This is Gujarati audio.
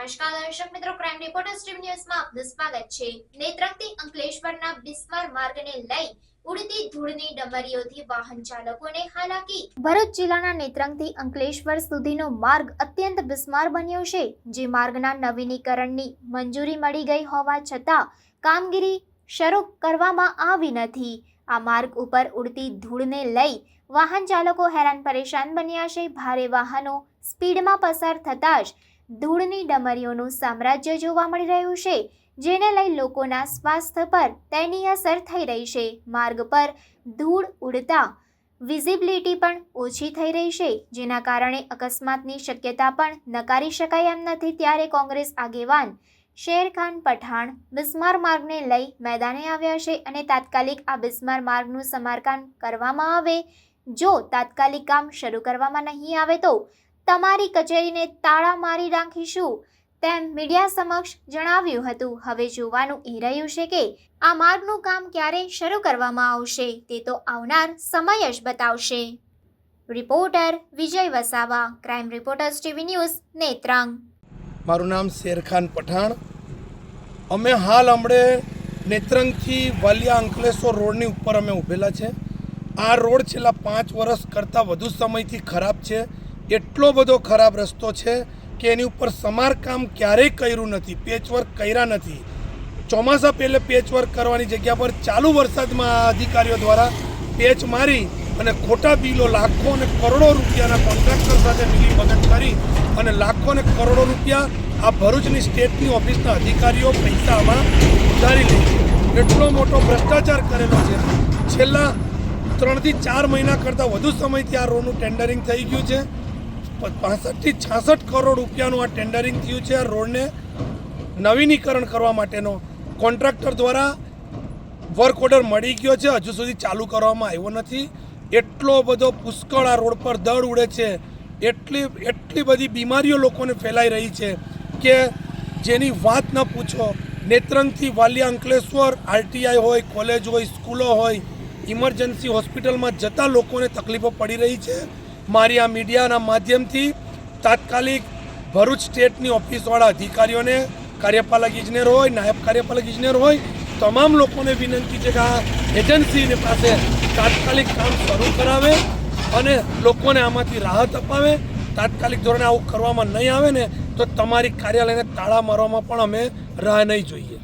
નમસ્કાર દર્શક મિત્રો, ક્રાઇમ રિપોર્ટર્સ ટીવી ન્યૂઝમાં આપનું સ્વાગત છે। નેત્રંગથી અંકલેશ્વરના બિસ્માર માર્ગને લઈ ઉડતી ધૂળની ડમરીઓથી વાહન ચાલકોને હાલાકી। ભરૂચ જિલ્લાના નેત્રંગથી અંકલેશ્વર સુધીનો માર્ગ અત્યંત બિસ્માર બન્યો છે, જે માર્ગના નવીનીકરણની મંજૂરી મળી ગઈ હોવા છતાં કામગીરી શરૂ કરવામાં આવી નથી। આ માર્ગ ઉપર ઉડતી ધૂળને લઈ વાહન ચાલકો હેરાન પરેશાન બન્યા છે। ભારે વાહનો સ્પીડમાં પસાર થતાં જ ધૂળની ડમરીઓનું સામ્રાજ્ય જોવા મળી રહ્યું છે, જેને લઈ લોકોના સ્વાસ્થ્ય પર તેની અસર થઈ રહી છે। માર્ગ પર ધૂળ ઉડતા વિઝિબિલિટી પણ ઓછી થઈ રહી છે, જેના કારણે અકસ્માતની શક્યતા પણ નકારી શકાય એમ નથી। ત્યારે કોંગ્રેસ આગેવાન શેરખાન પઠાણ બિસ્માર માર્ગને લઈ મેદાને આવ્યા છે અને તાત્કાલિક આ બિસ્માર માર્ગનું સમારકામ કરવામાં આવે। જો તાત્કાલિક કામ શરૂ કરવામાં નહીં આવે તો તમારી કચેરીને તાળા મારી રાખીશું તેમ મીડિયા સમક્ષ જણાવ્યું હતું। હવે જોવાનું એ રહ્યું છે કે આ માર્ગનું કામ ક્યારે શરૂ કરવામાં આવશે, તે તો આવનાર સમય જ બતાવશે। Reporter Vijay Vasava, crime reporters TV news, Netrang. મારું નામ શેરખાન પઠાણ। અમે હાલ હમણે નેત્રંગથી વાલિયા અંકલેશ્વર રોડની ઉપર અમે ઊભેલા છે। આ રોડ છેલ્લા 5 વર્ષ કરતાં વધુ સમયથી ખરાબ છે। એટલો બધો ખરાબ રસ્તો છે કે એની ઉપર સમારકામ ક્યારેય કર્યું નથી, પેચવર્ક કર્યા નથી। ચોમાસા પહેલે પેચવર્ક કરવાની જગ્યા પર ચાલુ વરસાદમાં આ અધિકારીઓ દ્વારા પેચ મારી અને ખોટા બિલો લાખો અને કરોડો રૂપિયાના કોન્ટ્રાક્ટર સાથે મિલીભગત કરી અને લાખો અને કરોડો રૂપિયા આ ભરૂચની સ્ટેટની ઓફિસના અધિકારીઓ પૈસા આમાં ઉધારી લે છે। એટલો મોટો ભ્રષ્ટાચાર કરેલો છે। છેલ્લા 3 થી 4 મહિના કરતાં વધુ સમયથી આ રોડનું ટેન્ડરિંગ થઈ ગયું છે। 65 થી 66 કરોડ રૂપિયાનું આ ટેન્ડરિંગ થયું છે। આ રોડને નવીનીકરણ કરવા માટેનો કોન્ટ્રાક્ટર દ્વારા વર્ક ઓર્ડર મળી ગયો છે, હજુ સુધી ચાલુ કરવામાં આવ્યો નથી। એટલો બધો પુષ્કળ આ રોડ પર દળ ઉડે છે, એટલી બધી બીમારીઓ લોકોને ફેલાઈ રહી છે કે જેની વાત ન પૂછો। નેત્રંગથી વાલિયા અંકલેશ્વર આરટીઆઈ હોય, કોલેજ હોય, સ્કૂલો હોય, ઇમરજન્સી હોસ્પિટલમાં જતા લોકોને તકલીફો પડી રહી છે। મારી આ મીડિયાના માધ્યમથી તાત્કાલિક ભરૂચ સ્ટેટની ઓફિસવાળા અધિકારીઓને, કાર્યપાલક ઇજનેર હોય, નાયબ કાર્યપાલક ઇજનેર હોય, તમામ લોકોને વિનંતી છે કે આ એજન્સીની પાસે તાત્કાલિક કામ શરૂ કરાવે અને લોકોને આમાંથી રાહત અપાવે। તાત્કાલિક ધોરણે આવું કરવામાં નહીં આવે ને તો તમારી કાર્યાલયને તાળા મારવામાં પણ અમે રાહ નહીં જોઈએ।